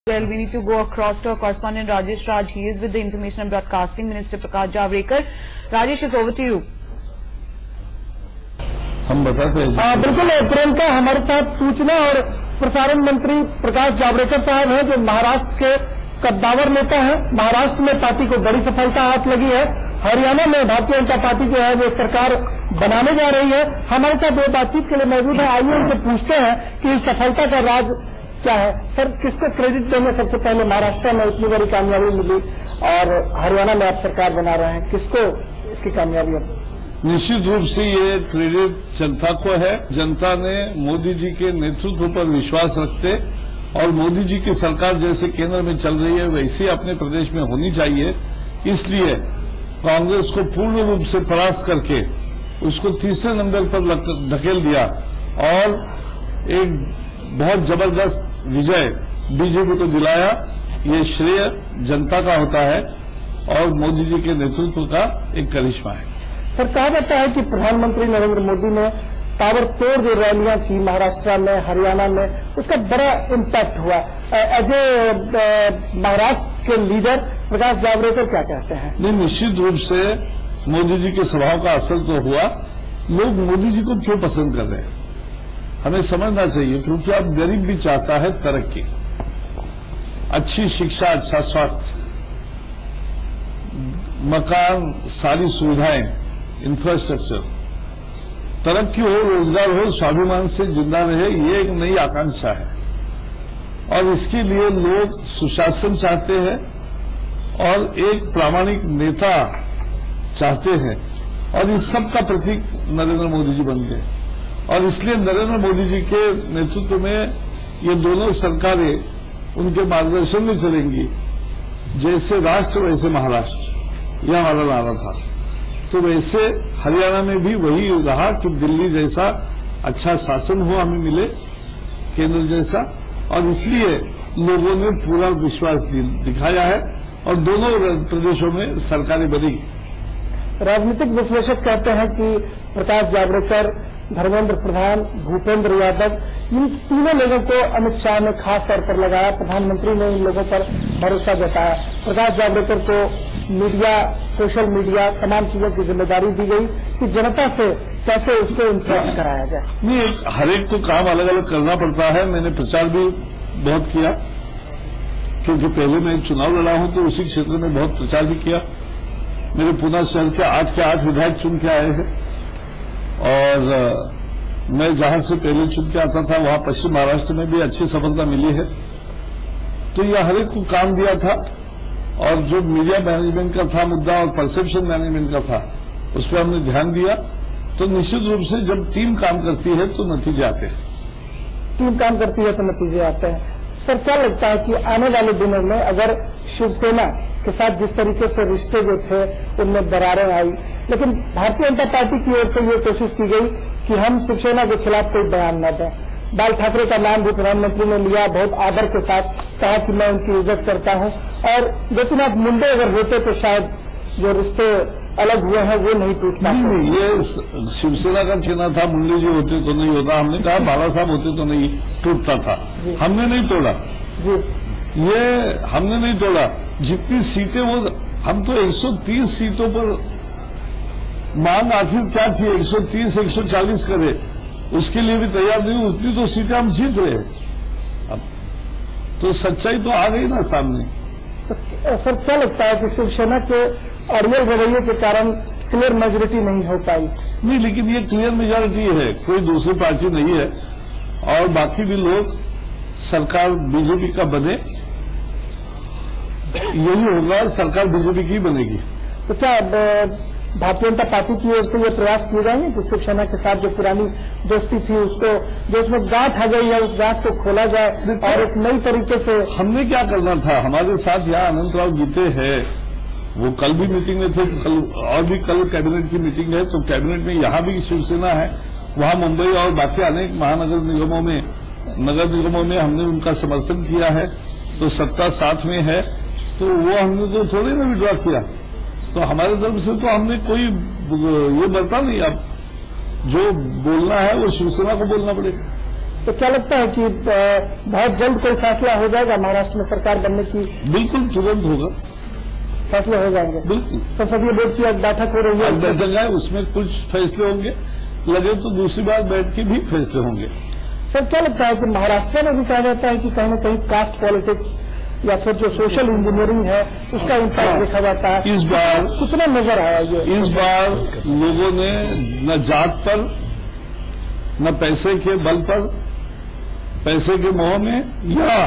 Well, we need to go across to our correspondent Rajesh Raj. He is with the Information and Broadcasting Minister Prakash Javadekar. Rajesh, it's over to you. हम बताते हैं बिल्कुल प्रियंका, हमारे साथ सूचना और प्रसारण मंत्री प्रकाश जावड़ेकर साहब हैं, जो महाराष्ट्र के कद्दावर नेता हैं। महाराष्ट्र में पार्टी को बड़ी सफलता हाथ लगी है। हरियाणा में भारतीय जनता पार्टी जो है वो सरकार बनाने जा रही है। हमारे साथ दो बातचीत के लिए मौजूद है। आइए उनसे पूछते हैं कि इस सफलता का राज क्या है। सर, किसको क्रेडिट देंगे? सबसे पहले महाराष्ट्र में इतनी बड़ी कामयाबी मिली और हरियाणा में आप सरकार बना रहे हैं, किसको इसकी कामयाबी है? निश्चित रूप से ये क्रेडिट जनता को है। जनता ने मोदी जी के नेतृत्व पर विश्वास रखते और मोदी जी की सरकार जैसे केंद्र में चल रही है वैसे अपने प्रदेश में होनी चाहिए, इसलिए कांग्रेस को पूर्ण रूप से परास्त करके उसको तीसरे नंबर पर धकेल दिया और एक बहुत जबरदस्त विजय बीजेपी को दिलाया। ये श्रेय जनता का होता है और मोदी जी के नेतृत्व का एक करिश्मा है। सर, कहा जाता है कि प्रधानमंत्री नरेंद्र मोदी ने ताबड़तोड़ जो रैलियां की महाराष्ट्र में, हरियाणा में, उसका बड़ा इम्पैक्ट हुआ। एज ए महाराष्ट्र के लीडर प्रकाश जावड़ेकर क्या कहते हैं? नहीं, निश्चित रूप से मोदी जी के स्वभाव का असर तो हुआ। लोग मोदी जी को क्यों पसंद कर रहे हैं हमें समझना चाहिए, क्योंकि अब गरीब भी चाहता है तरक्की, अच्छी शिक्षा, अच्छा स्वास्थ्य, मकान, सारी सुविधाएं, इंफ्रास्ट्रक्चर, तरक्की हो, रोजगार हो, स्वाभिमान से जिंदा रहे, ये एक नई आकांक्षा है। और इसके लिए लोग सुशासन चाहते हैं और एक प्रामाणिक नेता चाहते हैं और इस सब का प्रतीक नरेंद्र मोदी जी बन गए। और इसलिए नरेंद्र मोदी जी के नेतृत्व में ये दोनों सरकारें उनके मार्गदर्शन में चलेंगी। जैसे राष्ट्र वैसे महाराष्ट्र, यह हमारा नारा था। तो वैसे हरियाणा में भी वही रहा कि दिल्ली जैसा अच्छा शासन हो हमें मिले, केंद्र जैसा, और इसलिए लोगों ने पूरा विश्वास दिखाया है और दोनों प्रदेशों में सरकारें बनी। राजनीतिक विश्लेषक कहते हैं कि प्रकाश जावड़ेकर, धर्मेंद्र प्रधान, भूपेंद्र यादव, इन तीनों लोगों को अमित शाह ने खास तौर पर लगाया। प्रधानमंत्री ने इन लोगों पर भरोसा जताया। प्रकाश जावड़ेकर को मीडिया, सोशल मीडिया, तमाम चीजों की जिम्मेदारी दी गई कि जनता से कैसे उसको इंफ्लुएंस कराया जाए। नहीं, हर एक को काम अलग अलग करना पड़ता है। मैंने प्रचार भी बहुत किया, क्योंकि पहले मैं चुनाव लड़ा हूं तो उसी क्षेत्र में बहुत प्रचार भी किया। मेरे पुणे शहर के 8 के 8 विधायक चुन के आए हैं और मैं जहां से पहले चुन के आता था वहां पश्चिम महाराष्ट्र में भी अच्छी सफलता मिली है। तो यह हर एक को काम दिया था और जो मीडिया मैनेजमेंट का था मुद्दा और परसेप्शन मैनेजमेंट का था, उस पर हमने ध्यान दिया। तो निश्चित रूप से जब टीम काम करती है तो नतीजे आते हैं। टीम काम करती है तो नतीजे आते हैं। सर, क्या लगता है कि आने वाले दिनों में अगर शिवसेना के साथ जिस तरीके से रिश्ते जो थे उनमें दरारें आई, लेकिन भारतीय जनता पार्टी की ओर से ये कोशिश की गई कि हम शिवसेना के खिलाफ कोई बयान न दें। बाल ठाकरे का नाम भी प्रधानमंत्री ने लिया, बहुत आदर के साथ कहा कि मैं उनकी इज्जत करता हूं, और गोपीनाथ मुंडे अगर होते तो शायद जो रिश्ते अलग हुए हैं वो नहीं टूट पाते। ये शिवसेना का कहना था, मुंडे जी होते तो नहीं होता। हमने कहा बाला साहब होते तो नहीं टूटता था। हमने नहीं तोड़ा जी, ये हमने नहीं तोड़ा। जितनी सीटें वो, हम तो 130 सीटों पर मांग आखिर क्या थी, 130 140 करे, उसके लिए भी तैयार नहीं। उतनी तो सीटें हम जीत रहे। अब तो सच्चाई तो आ गई ना सामने। तो सर, क्या लगता है कि शिवसेना के अड़ियल रवैये के कारण क्लियर मेजोरिटी नहीं हो पाई? नहीं, लेकिन ये क्लियर मेजोरिटी है, कोई दूसरी पार्टी नहीं है और बाकी भी लोग सरकार बीजेपी का बने, यही होगा, सरकार बीजेपी की बनेगी। तो क्या भारतीय जनता पार्टी की ओर से ये प्रयास किए जाएंगे कि शिवसेना के साथ जो पुरानी दोस्ती थी उसको, जो उसमें गांठ आ गई है, उस गांठ को खोला जाए और एक नई तरीके से? हमने क्या करना था, हमारे साथ यहाँ अनंतराव गीते हैं, वो कल भी मीटिंग में थे, कल और भी कल कैबिनेट की मीटिंग है। तो कैबिनेट में यहाँ भी शिवसेना है, वहां मुंबई और बाकी अनेक महानगर निगमों में, नगर निगमों में हमने उनका समर्थन किया है। तो सत्ता साथ में है, तो वो हमने तो थोड़ी ना विड्रॉ किया। तो हमारे तरफ से तो हमने कोई ये बरता नहीं। अब जो बोलना है वो शिवसेना को बोलना पड़ेगा। तो क्या लगता है कि बहुत जल्द कोई फैसला हो जाएगा महाराष्ट्र में सरकार बनने की? बिल्कुल तुरंत होगा, फैसले हो जाएंगे। बिल्कुल। संसदीय बोर्ड की आज बैठक हो रही है, बैठक है, उसमें कुछ फैसले होंगे, लगे तो दूसरी बार बैठ के भी फैसले होंगे। सर क्या लगता है कि महाराष्ट्र में भी कहा जाता है कि कहीं न कहीं कास्ट पॉलिटिक्स या फिर जो सोशल इंजीनियरिंग है उसका इम्पैक्ट देखा जाता है? इस बार कितना नजर आया ये? इस बार लोगों ने न जात पर, न पैसे के बल पर, पैसे के मोह में या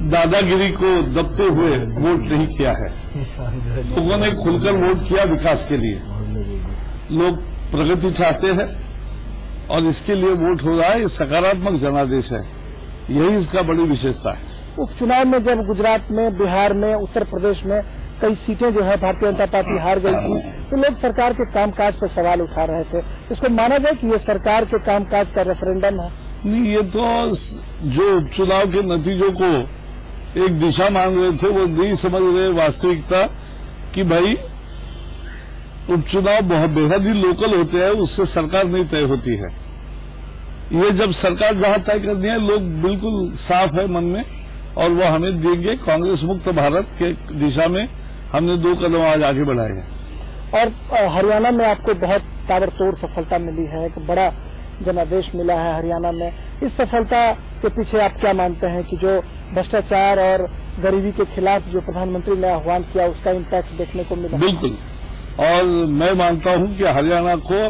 दादागिरी को दबते हुए वोट नहीं किया है। लोगों ने खुलकर वोट किया विकास के लिए। लोग प्रगति चाहते हैं और इसके लिए वोट हो रहा है। ये सकारात्मक जनादेश है, यही इसका बड़ी विशेषता है। उपचुनाव में जब गुजरात में, बिहार में, उत्तर प्रदेश में कई सीटें जो है भारतीय जनता पार्टी हार गई थी, तो लोग सरकार के कामकाज पर सवाल उठा रहे थे। इसको माना जाए कि ये सरकार के कामकाज का रेफरेंडम है? नहीं, ये तो जो उपचुनाव के नतीजों को एक दिशा मान रहे थे वो नहीं समझ रहे वास्तविकता कि भाई उपचुनाव बहुत बेहद ही लोकल होते हैं, उससे सरकार नहीं तय होती है। ये जब सरकार जहां तय करनी है, लोग बिल्कुल साफ है मन में और वो हमें देंगे। कांग्रेस मुक्त भारत के दिशा में हमने 2 कदम आज आगे बढ़ाए हैं। और हरियाणा में आपको बहुत ताबड़तोड़ सफलता मिली है, एक बड़ा जनादेश मिला है हरियाणा में। इस सफलता के पीछे आप क्या मानते हैं कि जो भ्रष्टाचार और गरीबी के खिलाफ जो प्रधानमंत्री ने आह्वान किया उसका इम्पैक्ट देखने को मिला? बिल्कुल। और मैं मानता हूं कि हरियाणा को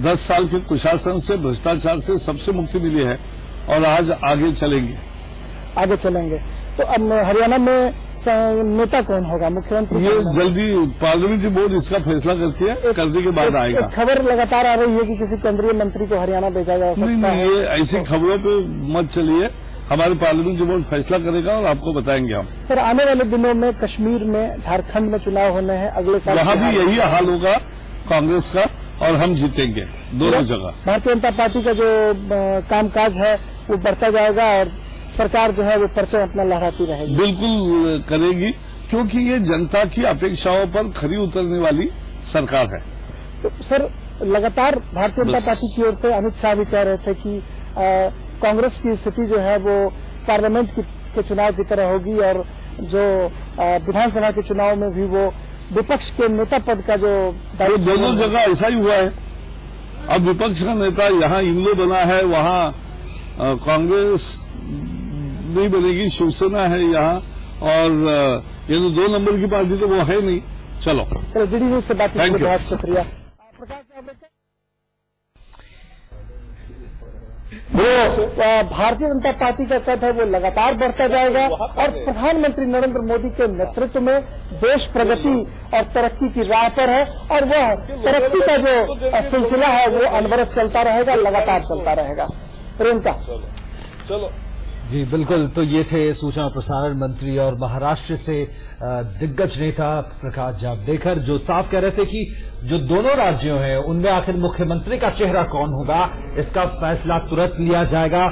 10 साल के कुशासन से, भ्रष्टाचार से सबसे मुक्ति मिली है और आज आगे चलेंगे। आगे चलेंगे। तो अब हरियाणा में नेता कौन होगा, मुख्यमंत्री? ये जल्दी पार्लियामेंट्री बोर्ड इसका फैसला करती है, करने के बाद आएगा। खबर लगातार आ रही है कि किसी केंद्रीय मंत्री को हरियाणा भेजा जा सकता है। नहीं, ये ऐसी खबरों पे मत चलिए। हमारे पार्लियामेंट्री बोर्ड फैसला करेगा और आपको बताएंगे हम। सर आने वाले दिनों में कश्मीर में, झारखंड में चुनाव होने हैं अगले साल। वहां भी यही हाल होगा कांग्रेस का और हम जीतेंगे दोनों जगह। भारतीय जनता पार्टी का जो कामकाज है वो बढ़ता जाएगा और सरकार जो है वो परचम अपना लहराती रहेगी। बिल्कुल करेगी, क्योंकि ये जनता की अपेक्षाओं पर खरी उतरने वाली सरकार है। तो सर लगातार भारतीय जनता पार्टी की ओर से अमित शाह भी कह रहे थे कि कांग्रेस की स्थिति जो है वो पार्लियामेंट के चुनाव की तरह होगी और जो विधानसभा के चुनाव में भी वो विपक्ष के नेता पद का जो दायित्व, दोनों जगह ऐसा ही हुआ है। अब विपक्ष का नेता यहाँ इमलो बना है, वहाँ कांग्रेस नहीं बनेगी, शिवसेना है यहाँ, और ये तो 2 नंबर की पार्टी तो वो है नहीं। चलो डीडी न्यूज से बातचीत के लिए बहुत शुक्रिया। वो भारतीय जनता पार्टी का कद है वो लगातार बढ़ता जाएगा और प्रधानमंत्री नरेंद्र मोदी के नेतृत्व में देश प्रगति और तरक्की की राह पर है और वह तरक्की का जो सिलसिला है वो अनवरत चलता रहेगा, लगातार चलता रहेगा। प्रियंका चलो जी बिल्कुल। तो ये थे सूचना और प्रसारण मंत्री और महाराष्ट्र से दिग्गज नेता प्रकाश जावड़ेकर, जो साफ कह रहे थे कि जो दोनों राज्यों हैं उनमें आखिर मुख्यमंत्री का चेहरा कौन होगा इसका फैसला तुरंत लिया जाएगा।